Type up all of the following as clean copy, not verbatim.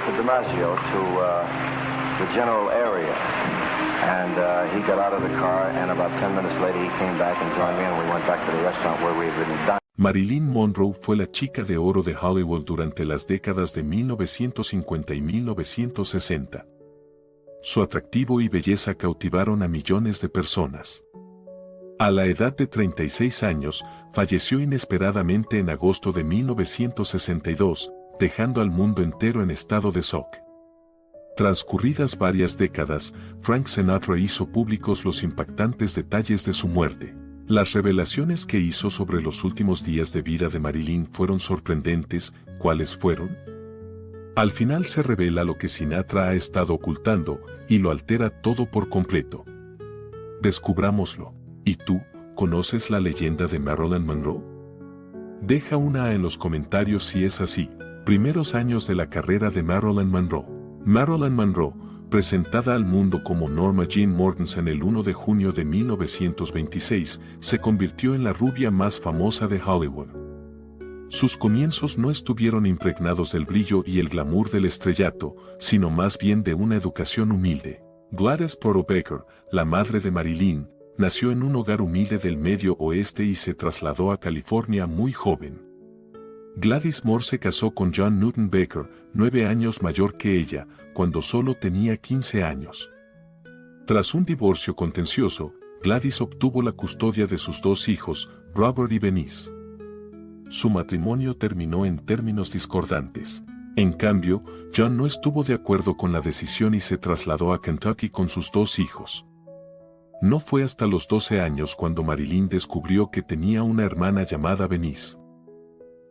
Mr. DiMaggio to the general area. And he got out of the car, and about 10 minutes later he came back and joined me, and we went back to the restaurant where we had been dining. Marilyn Monroe fue la chica de oro de Hollywood durante las décadas de 1950 y 1960. Su atractivo y belleza cautivaron a millones de personas. A la edad de 36 años, falleció inesperadamente en agosto de 1962, dejando al mundo entero en estado de shock. Transcurridas varias décadas, Frank Sinatra hizo públicos los impactantes detalles de su muerte. Las revelaciones que hizo sobre los últimos días de vida de Marilyn fueron sorprendentes. ¿Cuáles fueron? Al final se revela lo que Sinatra ha estado ocultando, y lo altera todo por completo. Descubrámoslo. ¿Y tú, conoces la leyenda de Marilyn Monroe? Deja una A en los comentarios si es así. Primeros años de la carrera de Marilyn Monroe. Marilyn Monroe, presentada al mundo como Norma Jean Mortensen el 1 de junio de 1926, se convirtió en la rubia más famosa de Hollywood. Sus comienzos no estuvieron impregnados del brillo y el glamour del estrellato, sino más bien de una educación humilde. Gladys Porter Baker, la madre de Marilyn, nació en un hogar humilde del Medio Oeste y se trasladó a California muy joven. Gladys Moore se casó con John Newton Baker, 9 años mayor que ella, cuando solo tenía 15 años. Tras un divorcio contencioso, Gladys obtuvo la custodia de sus 2 hijos, Robert y Venice. Su matrimonio terminó en términos discordantes. En cambio, John no estuvo de acuerdo con la decisión y se trasladó a Kentucky con sus 2 hijos. No fue hasta los 12 años cuando Marilyn descubrió que tenía una hermana llamada Venice.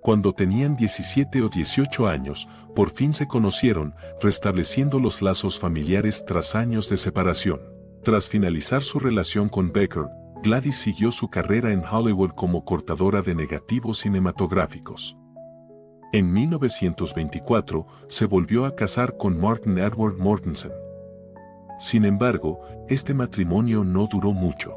Cuando tenían 17 o 18 años, por fin se conocieron, restableciendo los lazos familiares tras años de separación. Tras finalizar su relación con Baker, Gladys siguió su carrera en Hollywood como cortadora de negativos cinematográficos. En 1924, se volvió a casar con Martin Edward Mortensen. Sin embargo, este matrimonio no duró mucho.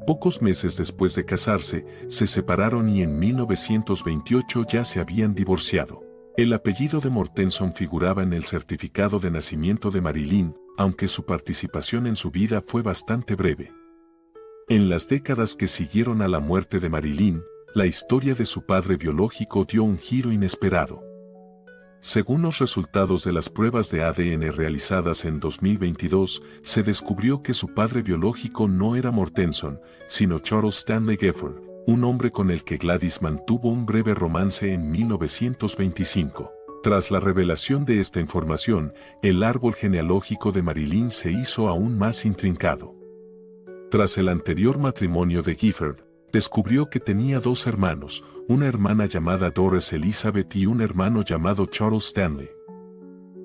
Pocos meses después de casarse, se separaron y en 1928 ya se habían divorciado. El apellido de Mortensen figuraba en el certificado de nacimiento de Marilyn, aunque su participación en su vida fue bastante breve. En las décadas que siguieron a la muerte de Marilyn, la historia de su padre biológico dio un giro inesperado. Según los resultados de las pruebas de ADN realizadas en 2022, se descubrió que su padre biológico no era Mortensen, sino Charles Stanley Gifford, un hombre con el que Gladys mantuvo un breve romance en 1925. Tras la revelación de esta información, el árbol genealógico de Marilyn se hizo aún más intrincado. Tras el anterior matrimonio de Gifford, descubrió que tenía 2 hermanos, una hermana llamada Doris Elizabeth y un hermano llamado Charles Stanley.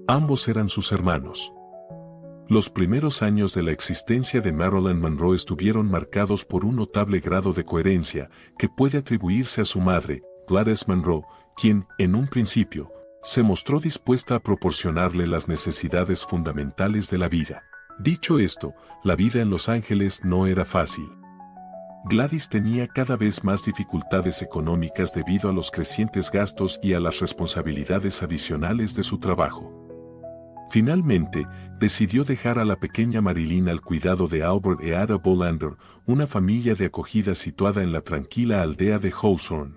Ambos eran sus hermanos. Los primeros años de la existencia de Marilyn Monroe estuvieron marcados por un notable grado de coherencia que puede atribuirse a su madre, Gladys Monroe, quien, en un principio, se mostró dispuesta a proporcionarle las necesidades fundamentales de la vida. Dicho esto, la vida en Los Ángeles no era fácil. Gladys tenía cada vez más dificultades económicas debido a los crecientes gastos y a las responsabilidades adicionales de su trabajo. Finalmente, decidió dejar a la pequeña Marilyn al cuidado de Albert y Ada Bolander, una familia de acogida situada en la tranquila aldea de Hawthorne.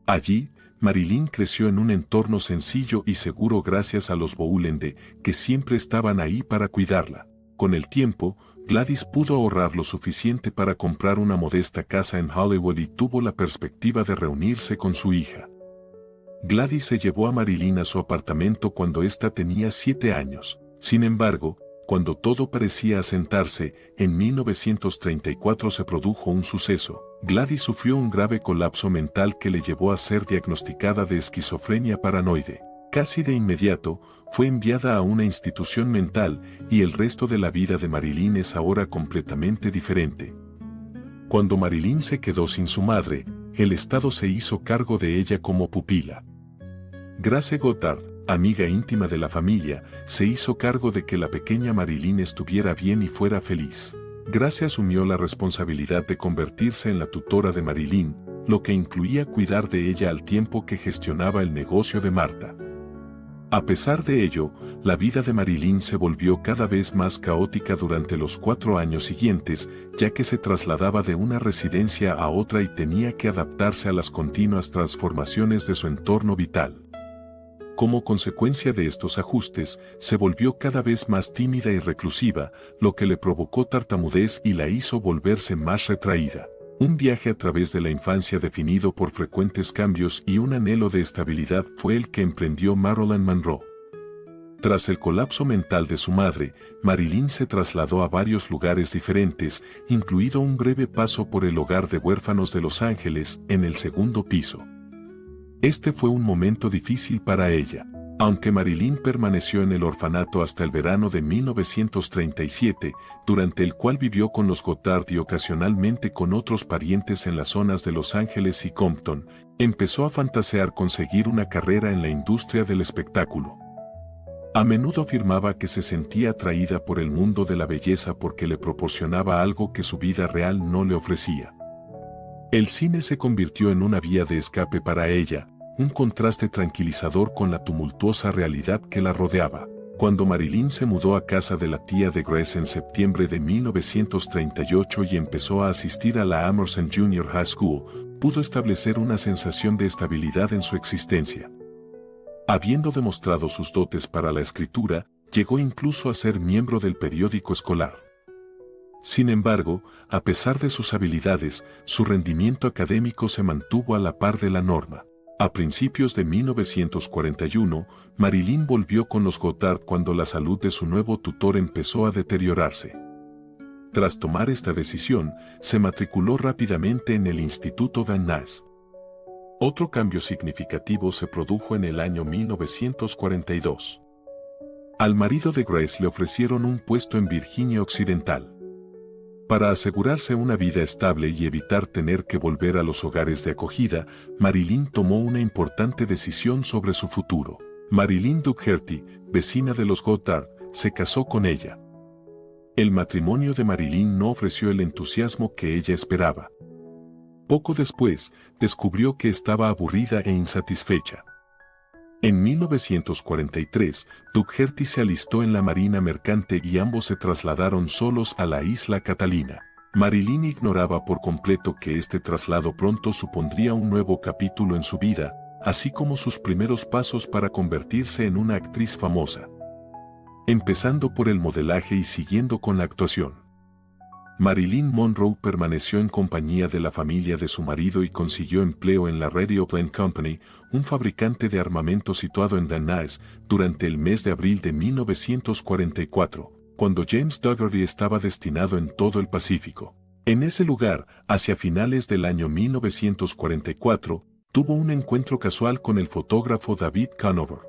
Allí, Marilyn creció en un entorno sencillo y seguro gracias a los Bolander, que siempre estaban ahí para cuidarla. Con el tiempo, Gladys pudo ahorrar lo suficiente para comprar una modesta casa en Hollywood y tuvo la perspectiva de reunirse con su hija. Gladys se llevó a Marilyn a su apartamento cuando ésta tenía 7 años. Sin embargo, cuando todo parecía asentarse, en 1934 se produjo un suceso. Gladys sufrió un grave colapso mental que le llevó a ser diagnosticada de esquizofrenia paranoide. Casi de inmediato, fue enviada a una institución mental y el resto de la vida de Marilyn es ahora completamente diferente. Cuando Marilyn se quedó sin su madre, el Estado se hizo cargo de ella como pupila. Grace Goddard, amiga íntima de la familia, se hizo cargo de que la pequeña Marilyn estuviera bien y fuera feliz. Grace asumió la responsabilidad de convertirse en la tutora de Marilyn, lo que incluía cuidar de ella al tiempo que gestionaba el negocio de Martha. A pesar de ello, la vida de Marilyn se volvió cada vez más caótica durante los 4 años siguientes, ya que se trasladaba de una residencia a otra y tenía que adaptarse a las continuas transformaciones de su entorno vital. Como consecuencia de estos ajustes, se volvió cada vez más tímida y reclusiva, lo que le provocó tartamudez y la hizo volverse más retraída. Un viaje a través de la infancia definido por frecuentes cambios y un anhelo de estabilidad fue el que emprendió Marilyn Monroe. Tras el colapso mental de su madre, Marilyn se trasladó a varios lugares diferentes, incluido un breve paso por el hogar de huérfanos de Los Ángeles, en el segundo piso. Este fue un momento difícil para ella. Aunque Marilyn permaneció en el orfanato hasta el verano de 1937, durante el cual vivió con los Goddard y ocasionalmente con otros parientes en las zonas de Los Ángeles y Compton, empezó a fantasear con seguir una carrera en la industria del espectáculo. A menudo afirmaba que se sentía atraída por el mundo de la belleza porque le proporcionaba algo que su vida real no le ofrecía. El cine se convirtió en una vía de escape para ella, un contraste tranquilizador con la tumultuosa realidad que la rodeaba. Cuando Marilyn se mudó a casa de la tía de Grace en septiembre de 1938 y empezó a asistir a la Emerson Junior High School, pudo establecer una sensación de estabilidad en su existencia. Habiendo demostrado sus dotes para la escritura, llegó incluso a ser miembro del periódico escolar. Sin embargo, a pesar de sus habilidades, su rendimiento académico se mantuvo a la par de la norma. A principios de 1941, Marilyn volvió con los Goddard cuando la salud de su nuevo tutor empezó a deteriorarse. Tras tomar esta decisión, se matriculó rápidamente en el Instituto Van Nuys. Otro cambio significativo se produjo en el año 1942. Al marido de Grace le ofrecieron un puesto en Virginia Occidental. Para asegurarse una vida estable y evitar tener que volver a los hogares de acogida, Marilyn tomó una importante decisión sobre su futuro. Marilyn Dougherty, vecina de los Goddard, se casó con ella. El matrimonio de Marilyn no ofreció el entusiasmo que ella esperaba. Poco después, descubrió que estaba aburrida e insatisfecha. En 1943, Dougherty se alistó en la Marina Mercante y ambos se trasladaron solos a la isla Catalina. Marilyn ignoraba por completo que este traslado pronto supondría un nuevo capítulo en su vida, así como sus primeros pasos para convertirse en una actriz famosa. Empezando por el modelaje y siguiendo con la actuación. Marilyn Monroe permaneció en compañía de la familia de su marido y consiguió empleo en la Radio Plane Company, un fabricante de armamento situado en Van Nuys, durante el mes de abril de 1944, cuando James Dougherty estaba destinado en todo el Pacífico. En ese lugar, hacia finales del año 1944, tuvo un encuentro casual con el fotógrafo David Conover.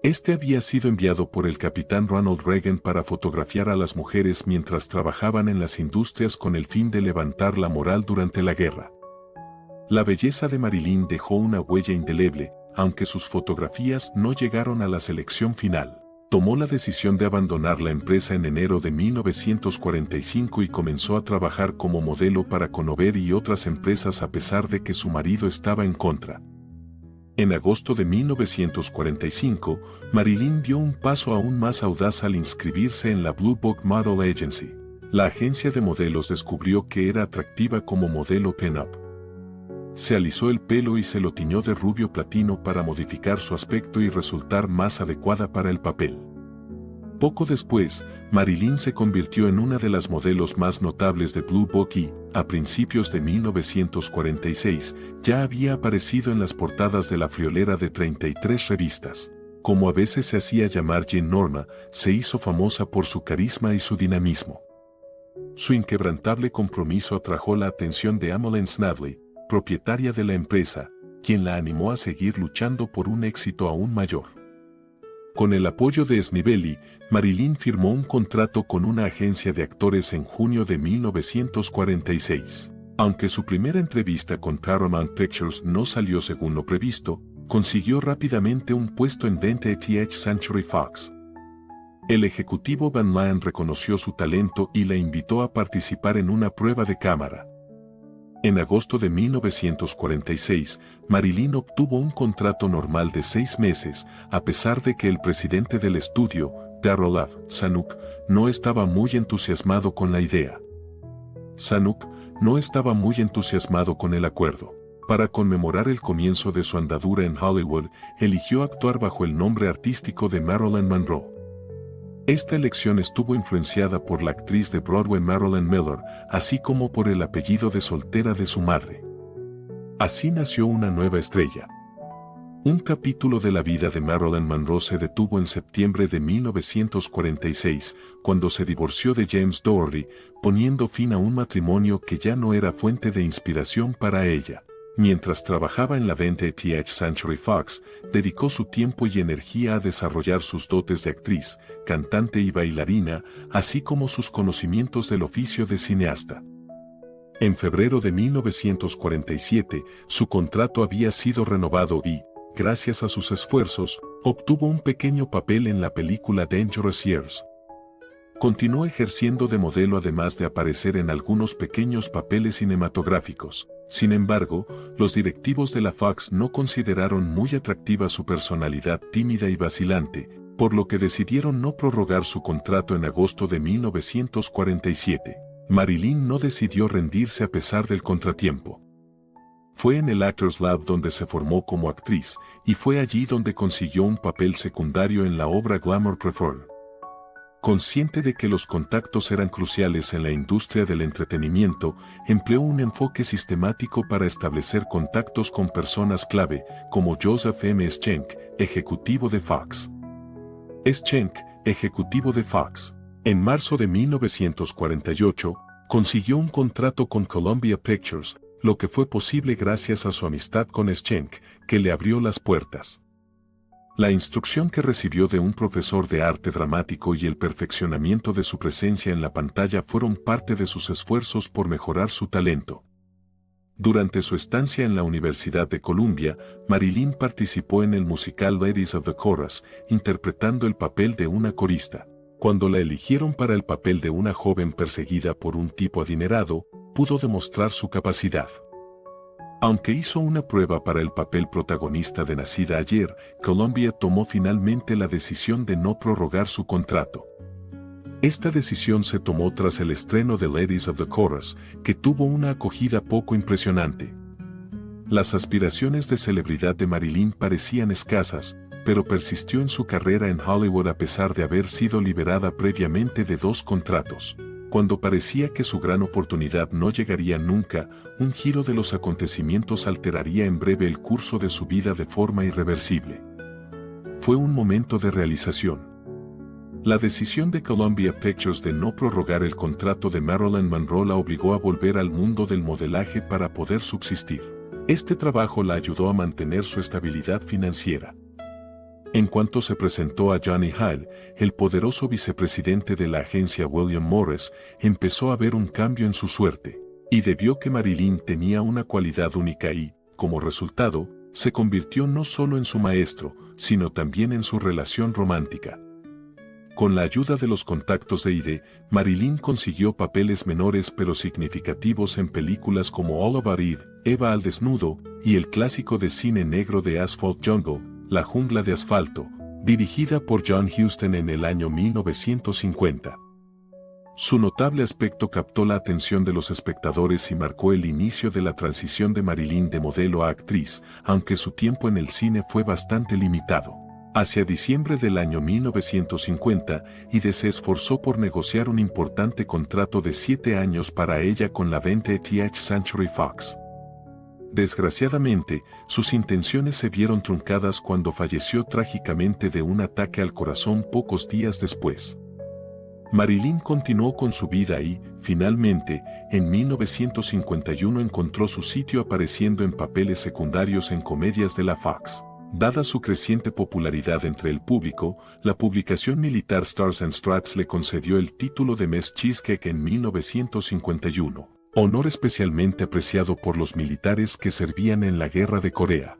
Este había sido enviado por el capitán Ronald Reagan para fotografiar a las mujeres mientras trabajaban en las industrias con el fin de levantar la moral durante la guerra. La belleza de Marilyn dejó una huella indeleble, aunque sus fotografías no llegaron a la selección final. Tomó la decisión de abandonar la empresa en enero de 1945 y comenzó a trabajar como modelo para Conover y otras empresas a pesar de que su marido estaba en contra. En agosto de 1945, Marilyn dio un paso aún más audaz al inscribirse en la Blue Book Model Agency. La agencia de modelos descubrió que era atractiva como modelo pin-up. Se alisó el pelo y se lo tiñó de rubio platino para modificar su aspecto y resultar más adecuada para el papel. Poco después, Marilyn se convirtió en una de las modelos más notables de Blue Book y, a principios de 1946, ya había aparecido en las portadas de la friolera de 33 revistas. Como a veces se hacía llamar Jane Norma, se hizo famosa por su carisma y su dinamismo. Su inquebrantable compromiso atrajo la atención de Emmeline Snavely, propietaria de la empresa, quien la animó a seguir luchando por un éxito aún mayor. Con el apoyo de Snively, Marilyn firmó un contrato con una agencia de actores en junio de 1946. Aunque su primera entrevista con Paramount Pictures no salió según lo previsto, consiguió rápidamente un puesto en 20th Century Fox. El ejecutivo Van Leyen reconoció su talento y la invitó a participar en una prueba de cámara. En agosto de 1946, Marilyn obtuvo un contrato normal de 6 meses, a pesar de que el presidente del estudio, Darryl F. Zanuck, no estaba muy entusiasmado con la idea. Zanuck no estaba muy entusiasmado con el acuerdo. Para conmemorar el comienzo de su andadura en Hollywood, eligió actuar bajo el nombre artístico de Marilyn Monroe. Esta elección estuvo influenciada por la actriz de Broadway Marilyn Miller, así como por el apellido de soltera de su madre. Así nació una nueva estrella. Un capítulo de la vida de Marilyn Monroe se detuvo en septiembre de 1946, cuando se divorció de James Dougherty, poniendo fin a un matrimonio que ya no era fuente de inspiración para ella. Mientras trabajaba en la 20th Century Fox, dedicó su tiempo y energía a desarrollar sus dotes de actriz, cantante y bailarina, así como sus conocimientos del oficio de cineasta. En febrero de 1947, su contrato había sido renovado y, gracias a sus esfuerzos, obtuvo un pequeño papel en la película Dangerous Years. Continuó ejerciendo de modelo además de aparecer en algunos pequeños papeles cinematográficos. Sin embargo, los directivos de la Fox no consideraron muy atractiva su personalidad tímida y vacilante, por lo que decidieron no prorrogar su contrato en agosto de 1947. Marilyn no decidió rendirse a pesar del contratiempo. Fue en el Actors Lab donde se formó como actriz, y fue allí donde consiguió un papel secundario en la obra Glamour Reform. Consciente de que los contactos eran cruciales en la industria del entretenimiento, empleó un enfoque sistemático para establecer contactos con personas clave, como Joseph M. Schenck, ejecutivo de Fox. Schenck, ejecutivo de Fox. En marzo de 1948, consiguió un contrato con Columbia Pictures, lo que fue posible gracias a su amistad con Schenck, que le abrió las puertas. La instrucción que recibió de un profesor de arte dramático y el perfeccionamiento de su presencia en la pantalla fueron parte de sus esfuerzos por mejorar su talento. Durante su estancia en la Universidad de Columbia, Marilyn participó en el musical Ladies of the Chorus, interpretando el papel de una corista. Cuando la eligieron para el papel de una joven perseguida por un tipo adinerado, pudo demostrar su capacidad. Aunque hizo una prueba para el papel protagonista de Nacida ayer, Columbia tomó finalmente la decisión de no prorrogar su contrato. Esta decisión se tomó tras el estreno de Ladies of the Chorus, que tuvo una acogida poco impresionante. Las aspiraciones de celebridad de Marilyn parecían escasas, pero persistió en su carrera en Hollywood a pesar de haber sido liberada previamente de 2 contratos. Cuando parecía que su gran oportunidad no llegaría nunca, un giro de los acontecimientos alteraría en breve el curso de su vida de forma irreversible. Fue un momento de realización. La decisión de Columbia Pictures de no prorrogar el contrato de Marilyn Monroe la obligó a volver al mundo del modelaje para poder subsistir. Este trabajo la ayudó a mantener su estabilidad financiera. En cuanto se presentó a Johnny Hale, el poderoso vicepresidente de la agencia William Morris, empezó a ver un cambio en su suerte, y debió que Marilyn tenía una cualidad única y, como resultado, se convirtió no solo en su maestro, sino también en su relación romántica. Con la ayuda de los contactos de Ide, Marilyn consiguió papeles menores pero significativos en películas como All About Eve, Eva al desnudo, y el clásico de cine negro de Asphalt Jungle, La jungla de asfalto, dirigida por John Huston en el año 1950. Su notable aspecto captó la atención de los espectadores y marcó el inicio de la transición de Marilyn de modelo a actriz, aunque su tiempo en el cine fue bastante limitado. Hacia diciembre del año 1950, Ide se esforzó por negociar un importante contrato de 7 años para ella con la 20th Century Fox. Desgraciadamente, sus intenciones se vieron truncadas cuando falleció trágicamente de un ataque al corazón pocos días después. Marilyn continuó con su vida y, finalmente, en 1951 encontró su sitio apareciendo en papeles secundarios en comedias de la Fox. Dada su creciente popularidad entre el público, la publicación militar Stars and Stripes le concedió el título de Miss Cheesecake en 1951. Honor especialmente apreciado por los militares que servían en la Guerra de Corea.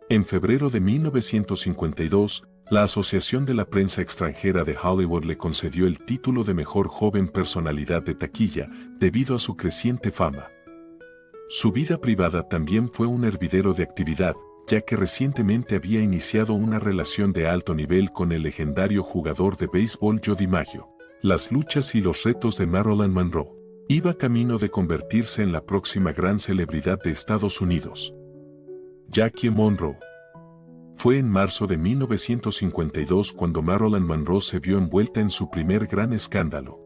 En febrero de 1952, la Asociación de la Prensa Extranjera de Hollywood le concedió el título de Mejor Joven Personalidad de Taquilla, debido a su creciente fama. Su vida privada también fue un hervidero de actividad, ya que recientemente había iniciado una relación de alto nivel con el legendario jugador de béisbol Joe DiMaggio. Las luchas y los retos de Marilyn Monroe. Iba camino de convertirse en la próxima gran celebridad de Estados Unidos. Jackie Monroe. Fue en marzo de 1952 cuando Marilyn Monroe se vio envuelta en su primer gran escándalo.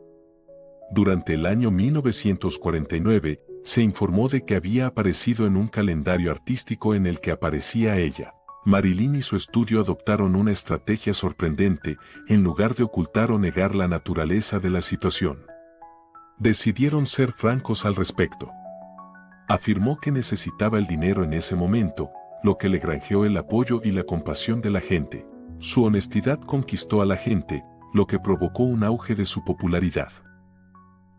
Durante el año 1949, se informó de que había aparecido en un calendario artístico en el que aparecía ella. Marilyn y su estudio adoptaron una estrategia sorprendente, en lugar de ocultar o negar la naturaleza de la situación. Decidieron ser francos al respecto. Afirmó que necesitaba el dinero en ese momento, lo que le granjeó el apoyo y la compasión de la gente. Su honestidad conquistó a la gente, lo que provocó un auge de su popularidad.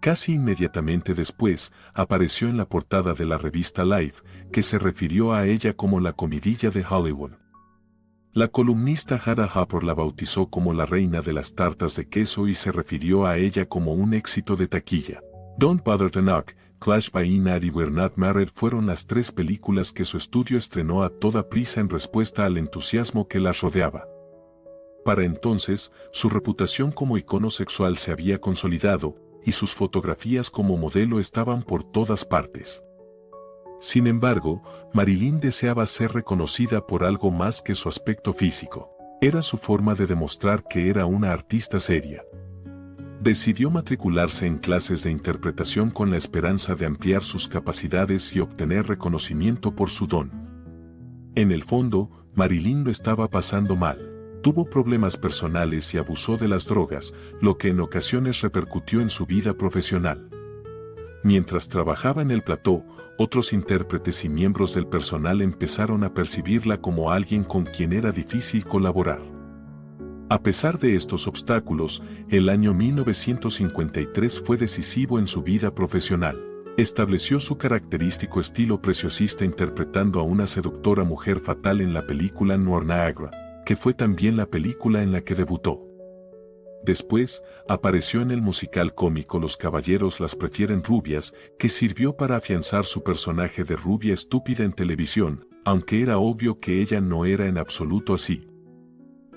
Casi inmediatamente después, apareció en la portada de la revista Life, que se refirió a ella como la comidilla de Hollywood. La columnista Hannah Harper la bautizó como la reina de las tartas de queso y se refirió a ella como un éxito de taquilla. Don't Bother to Knock, Clash by Night y We're Not Married fueron las 3 películas que su estudio estrenó a toda prisa en respuesta al entusiasmo que las rodeaba. Para entonces, su reputación como icono sexual se había consolidado, y sus fotografías como modelo estaban por todas partes. Sin embargo, Marilyn deseaba ser reconocida por algo más que su aspecto físico. Era su forma de demostrar que era una artista seria. Decidió matricularse en clases de interpretación con la esperanza de ampliar sus capacidades y obtener reconocimiento por su don. En el fondo, Marilyn lo estaba pasando mal. Tuvo problemas personales y abusó de las drogas, lo que en ocasiones repercutió en su vida profesional. Mientras trabajaba en el plató, otros intérpretes y miembros del personal empezaron a percibirla como alguien con quien era difícil colaborar. A pesar de estos obstáculos, el año 1953 fue decisivo en su vida profesional. Estableció su característico estilo preciosista interpretando a una seductora mujer fatal en la película Noir Niagara, que fue también la película en la que debutó. Después, apareció en el musical cómico Los caballeros las prefieren rubias, que sirvió para afianzar su personaje de rubia estúpida en televisión, aunque era obvio que ella no era en absoluto así.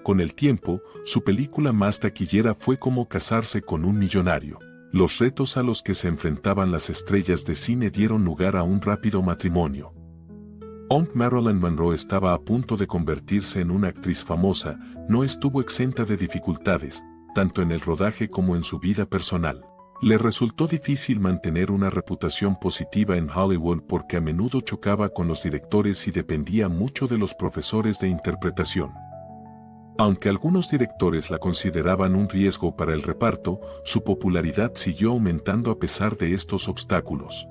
Con el tiempo, su película más taquillera fue Cómo casarse con un millonario. Los retos a los que se enfrentaban las estrellas de cine dieron lugar a un rápido matrimonio. Aunque Marilyn Monroe estaba a punto de convertirse en una actriz famosa, no estuvo exenta de dificultades, tanto en el rodaje como en su vida personal. Le resultó difícil mantener una reputación positiva en Hollywood porque a menudo chocaba con los directores y dependía mucho de los profesores de interpretación. Aunque algunos directores la consideraban un riesgo para el reparto, su popularidad siguió aumentando a pesar de estos obstáculos.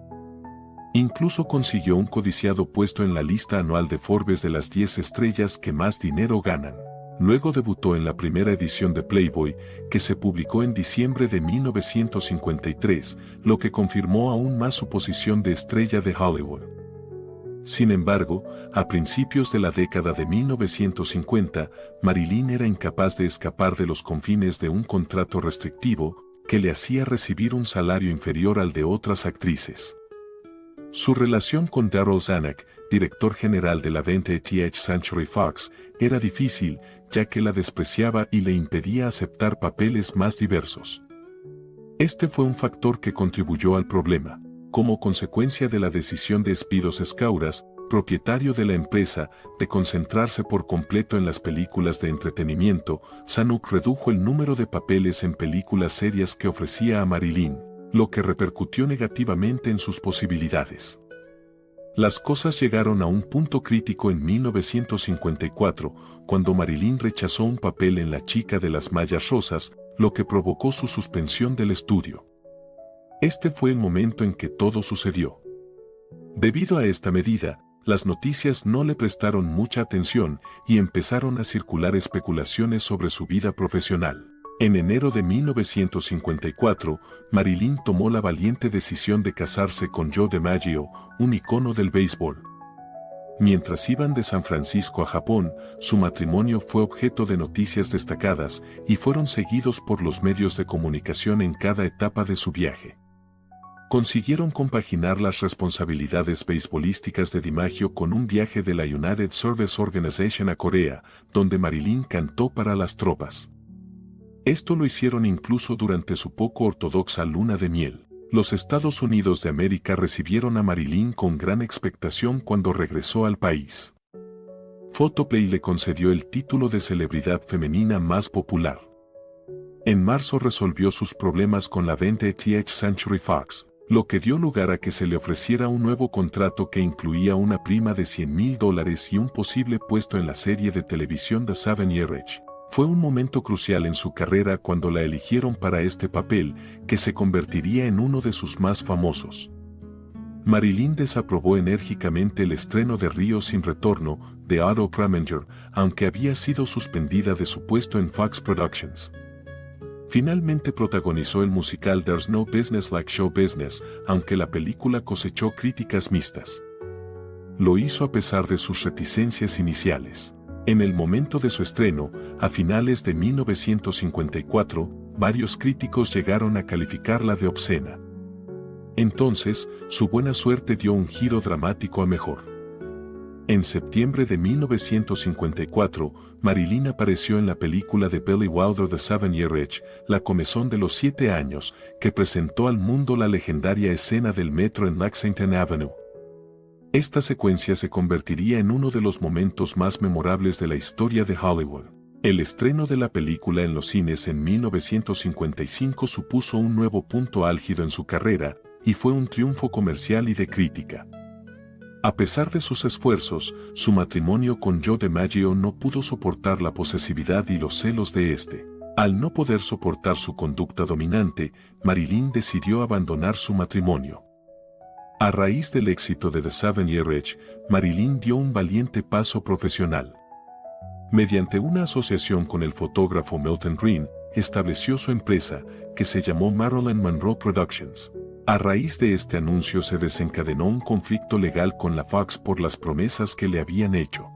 Incluso consiguió un codiciado puesto en la lista anual de Forbes de las 10 estrellas que más dinero ganan. Luego debutó en la primera edición de Playboy, que se publicó en diciembre de 1953, lo que confirmó aún más su posición de estrella de Hollywood. Sin embargo, a principios de la década de 1950, Marilyn era incapaz de escapar de los confines de un contrato restrictivo que le hacía recibir un salario inferior al de otras actrices. Su relación con Darryl Zanuck, director general de la 20th Century Fox, era difícil, ya que la despreciaba y le impedía aceptar papeles más diversos. Este fue un factor que contribuyó al problema. Como consecuencia de la decisión de Spiros Skouras, propietario de la empresa, de concentrarse por completo en las películas de entretenimiento, Zanuck redujo el número de papeles en películas serias que ofrecía a Marilyn, lo que repercutió negativamente en sus posibilidades. Las cosas llegaron a un punto crítico en 1954, cuando Marilyn rechazó un papel en La chica de las mallas rosas, lo que provocó su suspensión del estudio. Este fue el momento en que todo sucedió. Debido a esta medida, las noticias no le prestaron mucha atención y empezaron a circular especulaciones sobre su vida profesional. En enero de 1954, Marilyn tomó la valiente decisión de casarse con Joe DiMaggio, un icono del béisbol. Mientras iban de San Francisco a Japón, su matrimonio fue objeto de noticias destacadas y fueron seguidos por los medios de comunicación en cada etapa de su viaje. Consiguieron compaginar las responsabilidades beisbolísticas de DiMaggio con un viaje de la United Service Organization a Corea, donde Marilyn cantó para las tropas. Esto lo hicieron incluso durante su poco ortodoxa luna de miel. Los Estados Unidos de América recibieron a Marilyn con gran expectación cuando regresó al país. Photoplay le concedió el título de celebridad femenina más popular. En marzo resolvió sus problemas con la 20th Century Fox, lo que dio lugar a que se le ofreciera un nuevo contrato que incluía una prima de $100,000 y un posible puesto en la serie de televisión The 7 Year Itch. Fue un momento crucial en su carrera cuando la eligieron para este papel, que se convertiría en uno de sus más famosos. Marilyn desaprobó enérgicamente el estreno de Río sin retorno, de Otto Preminger, aunque había sido suspendida de su puesto en Fox Productions. Finalmente protagonizó el musical There's No Business Like Show Business, aunque la película cosechó críticas mixtas. Lo hizo a pesar de sus reticencias iniciales. En el momento de su estreno, a finales de 1954, varios críticos llegaron a calificarla de obscena. Entonces, su buena suerte dio un giro dramático a mejor. En septiembre de 1954, Marilyn apareció en la película de Billy Wilder The 7 Year Itch, La comezón de los 7 años, que presentó al mundo la legendaria escena del metro en Lexington Avenue. Esta secuencia se convertiría en uno de los momentos más memorables de la historia de Hollywood. El estreno de la película en los cines en 1955 supuso un nuevo punto álgido en su carrera, y fue un triunfo comercial y de crítica. A pesar de sus esfuerzos, su matrimonio con Joe DiMaggio no pudo soportar la posesividad y los celos de este. Al no poder soportar su conducta dominante, Marilyn decidió abandonar su matrimonio. A raíz del éxito de The 7 Year Itch, Marilyn dio un valiente paso profesional. Mediante una asociación con el fotógrafo Milton Green, estableció su empresa, que se llamó Marilyn Monroe Productions. A raíz de este anuncio se desencadenó un conflicto legal con la Fox por las promesas que le habían hecho.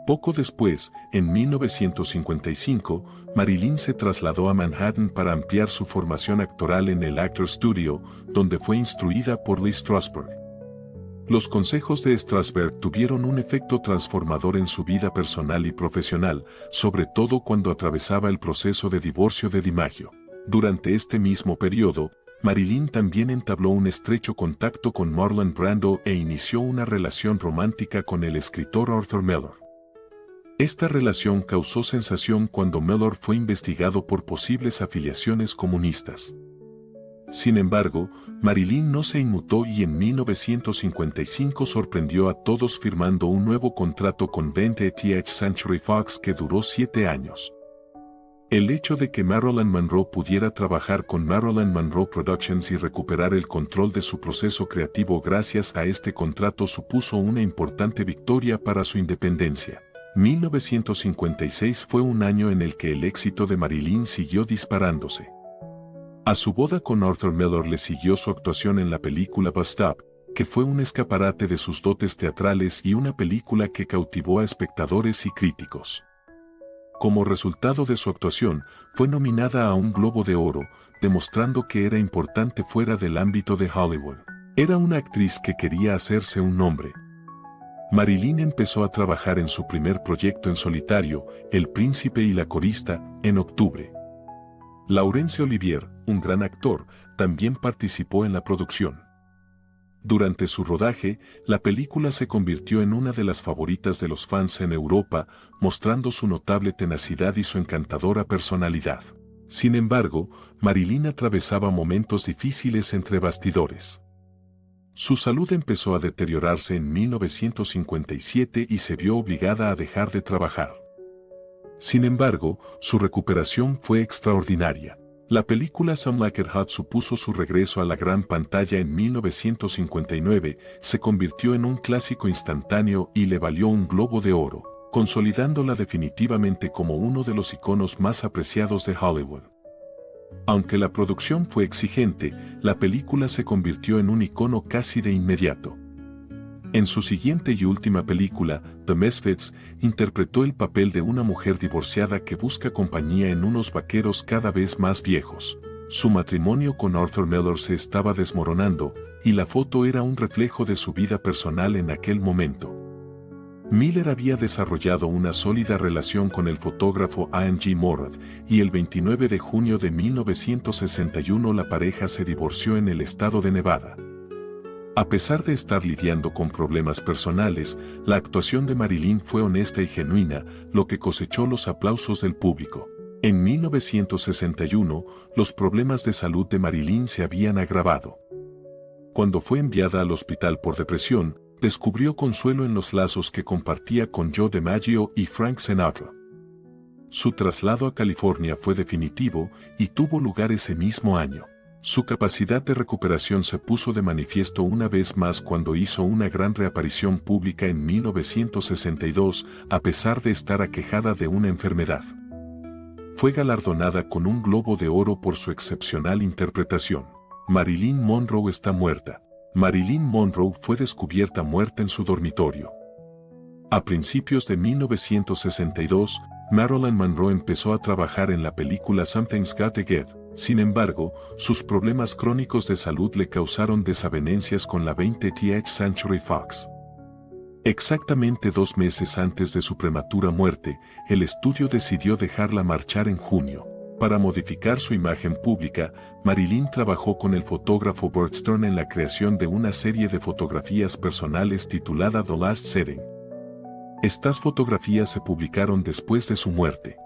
Poco después, en 1955, Marilyn se trasladó a Manhattan para ampliar su formación actoral en el Actors Studio, donde fue instruida por Lee Strasberg. Los consejos de Strasberg tuvieron un efecto transformador en su vida personal y profesional, sobre todo cuando atravesaba el proceso de divorcio de DiMaggio. Durante este mismo periodo, Marilyn también entabló un estrecho contacto con Marlon Brando e inició una relación romántica con el escritor Arthur Miller. Esta relación causó sensación cuando Miller fue investigado por posibles afiliaciones comunistas. Sin embargo, Marilyn no se inmutó y en 1955 sorprendió a todos firmando un nuevo contrato con 20th Century Fox que duró 7 años. El hecho de que Marilyn Monroe pudiera trabajar con Marilyn Monroe Productions y recuperar el control de su proceso creativo gracias a este contrato supuso una importante victoria para su independencia. 1956 fue un año en el que el éxito de Marilyn siguió disparándose. A su boda con Arthur Miller le siguió su actuación en la película Bus Stop, que fue un escaparate de sus dotes teatrales y una película que cautivó a espectadores y críticos. Como resultado de su actuación, fue nominada a un Globo de Oro, demostrando que era importante fuera del ámbito de Hollywood. Era una actriz que quería hacerse un nombre. Marilyn empezó a trabajar en su primer proyecto en solitario, El Príncipe y la Corista, en octubre. Laurence Olivier, un gran actor, también participó en la producción. Durante su rodaje, la película se convirtió en una de las favoritas de los fans en Europa, mostrando su notable tenacidad y su encantadora personalidad. Sin embargo, Marilyn atravesaba momentos difíciles entre bastidores. Su salud empezó a deteriorarse en 1957 y se vio obligada a dejar de trabajar. Sin embargo, su recuperación fue extraordinaria. La película Some Like It Hot supuso su regreso a la gran pantalla en 1959, se convirtió en un clásico instantáneo y le valió un Globo de Oro, consolidándola definitivamente como uno de los iconos más apreciados de Hollywood. Aunque la producción fue exigente, la película se convirtió en un icono casi de inmediato. En su siguiente y última película, The Misfits, interpretó el papel de una mujer divorciada que busca compañía en unos vaqueros cada vez más viejos. Su matrimonio con Arthur Miller se estaba desmoronando, y la foto era un reflejo de su vida personal en aquel momento. Miller había desarrollado una sólida relación con el fotógrafo Ian G. Morad, y el 29 de junio de 1961 la pareja se divorció en el estado de Nevada. A pesar de estar lidiando con problemas personales, la actuación de Marilyn fue honesta y genuina, lo que cosechó los aplausos del público. En 1961, los problemas de salud de Marilyn se habían agravado. Cuando fue enviada al hospital por depresión, descubrió consuelo en los lazos que compartía con Joe DiMaggio y Frank Sinatra. Su traslado a California fue definitivo y tuvo lugar ese mismo año. Su capacidad de recuperación se puso de manifiesto una vez más cuando hizo una gran reaparición pública en 1962, a pesar de estar aquejada de una enfermedad. Fue galardonada con un Globo de Oro por su excepcional interpretación. Marilyn Monroe está muerta. Marilyn Monroe fue descubierta muerta en su dormitorio. A principios de 1962, Marilyn Monroe empezó a trabajar en la película Something's Gotta Give. Sin embargo, sus problemas crónicos de salud le causaron desavenencias con la 20th Century Fox. Exactamente 2 meses antes de su prematura muerte, el estudio decidió dejarla marchar en junio. Para modificar su imagen pública, Marilyn trabajó con el fotógrafo Burt Stern en la creación de una serie de fotografías personales titulada The Last Setting. Estas fotografías se publicaron después de su muerte.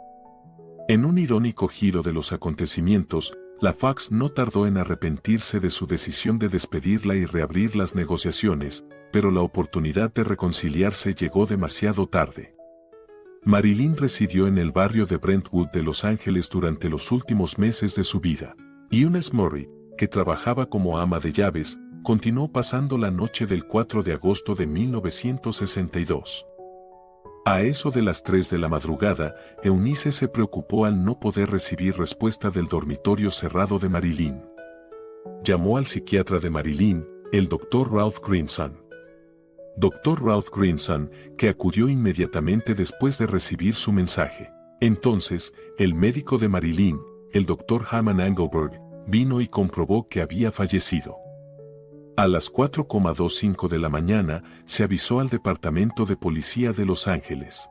En un irónico giro de los acontecimientos, la Fox no tardó en arrepentirse de su decisión de despedirla y reabrir las negociaciones, pero la oportunidad de reconciliarse llegó demasiado tarde. Marilyn residió en el barrio de Brentwood de Los Ángeles durante los últimos meses de su vida. Eunice Murray, que trabajaba como ama de llaves, continuó pasando la noche del 4 de agosto de 1962. A eso de las 3 de la madrugada, Eunice se preocupó al no poder recibir respuesta del dormitorio cerrado de Marilyn. Llamó al psiquiatra de Marilyn, el Dr. Ralph Greenson. Dr. Ralph Greenson, que acudió inmediatamente después de recibir su mensaje. Entonces, el médico de Marilyn, el Dr. Haman Engelberg, vino y comprobó que había fallecido. A las 4:25 de la mañana, se avisó al Departamento de Policía de Los Ángeles.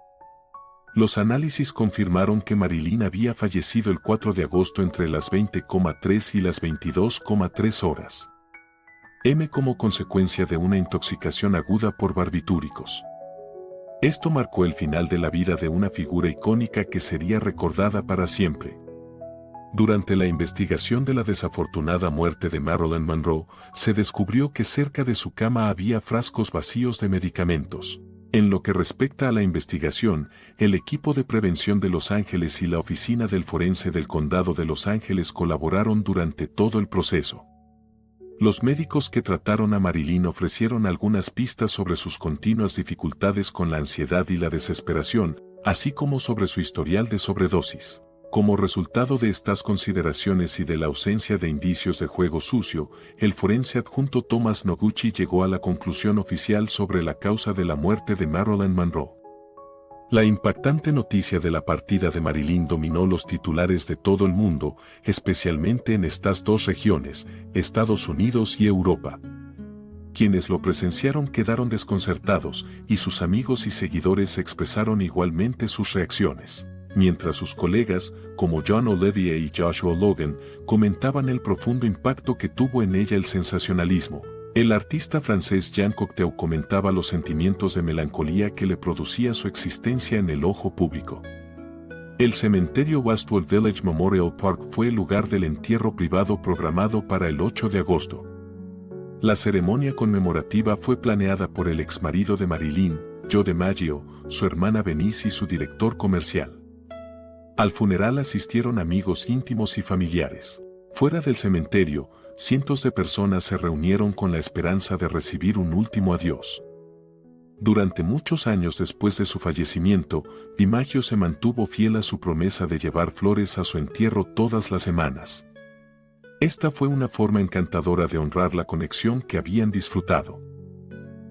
Los análisis confirmaron que Marilyn había fallecido el 4 de agosto entre las 20:3 y las 22:3 horas. Como consecuencia de una intoxicación aguda por barbitúricos. Esto marcó el final de la vida de una figura icónica que sería recordada para siempre. Durante la investigación de la desafortunada muerte de Marilyn Monroe, se descubrió que cerca de su cama había frascos vacíos de medicamentos. En lo que respecta a la investigación, el equipo de prevención de Los Ángeles y la oficina del forense del condado de Los Ángeles colaboraron durante todo el proceso. Los médicos que trataron a Marilyn ofrecieron algunas pistas sobre sus continuas dificultades con la ansiedad y la desesperación, así como sobre su historial de sobredosis. Como resultado de estas consideraciones y de la ausencia de indicios de juego sucio, el forense adjunto Thomas Noguchi llegó a la conclusión oficial sobre la causa de la muerte de Marilyn Monroe. La impactante noticia de la partida de Marilyn dominó los titulares de todo el mundo, especialmente en estas 2 regiones, Estados Unidos y Europa. Quienes lo presenciaron quedaron desconcertados, y sus amigos y seguidores expresaron igualmente sus reacciones. Mientras sus colegas, como John Olivier y Joshua Logan, comentaban el profundo impacto que tuvo en ella el sensacionalismo. El artista francés Jean Cocteau comentaba los sentimientos de melancolía que le producía su existencia en el ojo público. El cementerio Westwood Village Memorial Park fue el lugar del entierro privado programado para el 8 de agosto. La ceremonia conmemorativa fue planeada por el exmarido de Marilyn, Joe DiMaggio, su hermana Benice y su director comercial. Al funeral asistieron amigos íntimos y familiares. Fuera del cementerio, cientos de personas se reunieron con la esperanza de recibir un último adiós. Durante muchos años después de su fallecimiento, DiMaggio se mantuvo fiel a su promesa de llevar flores a su entierro todas las semanas. Esta fue una forma encantadora de honrar la conexión que habían disfrutado.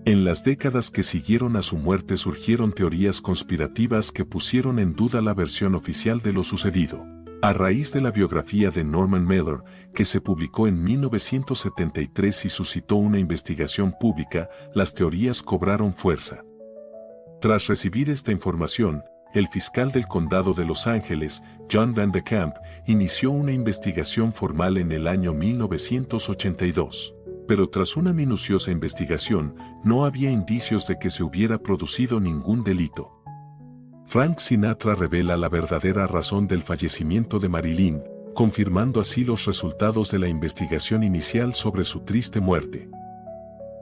En las décadas que siguieron a su muerte surgieron teorías conspirativas que pusieron en duda la versión oficial de lo sucedido. A raíz de la biografía de Norman Mailer, que se publicó en 1973 y suscitó una investigación pública, las teorías cobraron fuerza. Tras recibir esta información, el fiscal del condado de Los Ángeles, John Van de Kamp, inició una investigación formal en el año 1982. Pero tras una minuciosa investigación, no había indicios de que se hubiera producido ningún delito. Frank Sinatra revela la verdadera razón del fallecimiento de Marilyn, confirmando así los resultados de la investigación inicial sobre su triste muerte.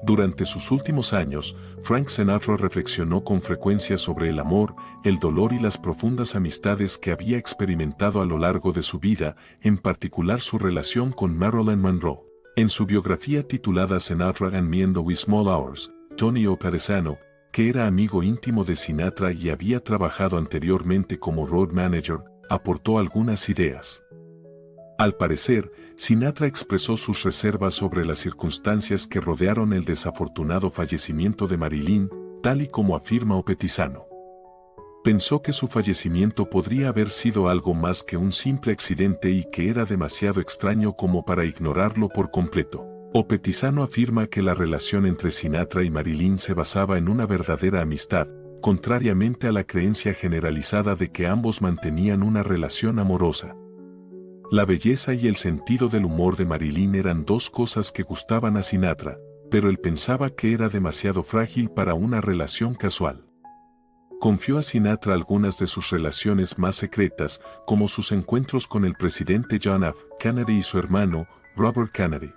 Durante sus últimos años, Frank Sinatra reflexionó con frecuencia sobre el amor, el dolor y las profundas amistades que había experimentado a lo largo de su vida, en particular su relación con Marilyn Monroe. En su biografía titulada Sinatra and Me in the Wee Small Hours, Tony Oparezano, que era amigo íntimo de Sinatra y había trabajado anteriormente como road manager, aportó algunas ideas. Al parecer, Sinatra expresó sus reservas sobre las circunstancias que rodearon el desafortunado fallecimiento de Marilyn, tal y como afirma Opetisano. Pensó que su fallecimiento podría haber sido algo más que un simple accidente y que era demasiado extraño como para ignorarlo por completo. Opetisano afirma que la relación entre Sinatra y Marilyn se basaba en una verdadera amistad, contrariamente a la creencia generalizada de que ambos mantenían una relación amorosa. La belleza y el sentido del humor de Marilyn eran dos cosas que gustaban a Sinatra, pero él pensaba que era demasiado frágil para una relación casual. Confió a Sinatra algunas de sus relaciones más secretas, como sus encuentros con el presidente John F. Kennedy y su hermano, Robert Kennedy.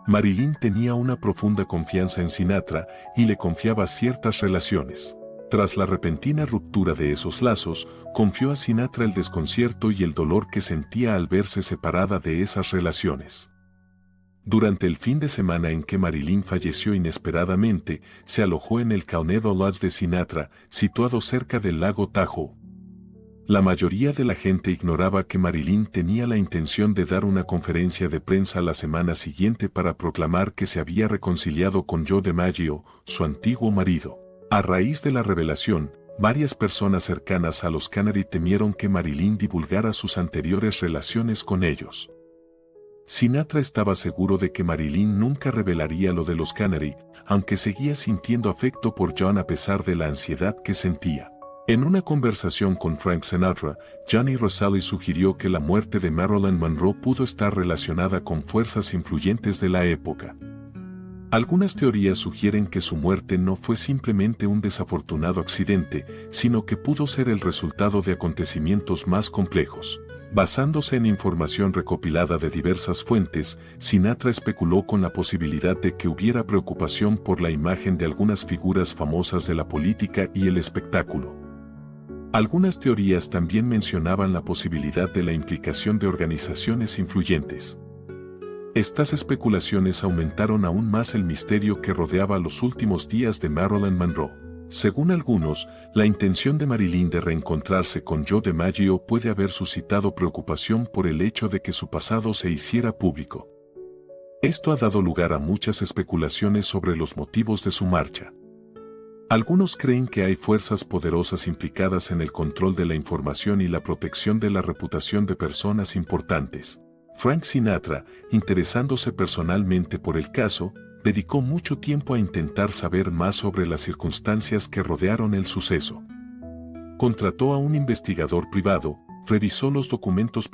Marilyn tenía una profunda confianza en Sinatra y le confiaba ciertas relaciones. Tras la repentina ruptura de esos lazos, confió a Sinatra el desconcierto y el dolor que sentía al verse separada de esas relaciones. Durante el fin de semana en que Marilyn falleció inesperadamente, se alojó en el Conedo Lodge de Sinatra, situado cerca del lago Tahoe. La mayoría de la gente ignoraba que Marilyn tenía la intención de dar una conferencia de prensa la semana siguiente para proclamar que se había reconciliado con Joe DiMaggio, su antiguo marido. A raíz de la revelación, varias personas cercanas a los Kennedy temieron que Marilyn divulgara sus anteriores relaciones con ellos. Sinatra estaba seguro de que Marilyn nunca revelaría lo de los Kennedy, aunque seguía sintiendo afecto por John a pesar de la ansiedad que sentía. En una conversación con Frank Sinatra, Johnny Roselli sugirió que la muerte de Marilyn Monroe pudo estar relacionada con fuerzas influyentes de la época. Algunas teorías sugieren que su muerte no fue simplemente un desafortunado accidente, sino que pudo ser el resultado de acontecimientos más complejos. Basándose en información recopilada de diversas fuentes, Sinatra especuló con la posibilidad de que hubiera preocupación por la imagen de algunas figuras famosas de la política y el espectáculo. Algunas teorías también mencionaban la posibilidad de la implicación de organizaciones influyentes. Estas especulaciones aumentaron aún más el misterio que rodeaba los últimos días de Marilyn Monroe. Según algunos, la intención de Marilyn de reencontrarse con Joe DiMaggio puede haber suscitado preocupación por el hecho de que su pasado se hiciera público. Esto ha dado lugar a muchas especulaciones sobre los motivos de su marcha. Algunos creen que hay fuerzas poderosas implicadas en el control de la información y la protección de la reputación de personas importantes. Frank Sinatra, interesándose personalmente por el caso, dedicó mucho tiempo a intentar saber más sobre las circunstancias que rodearon el suceso. Contrató a un investigador privado, revisó los documentos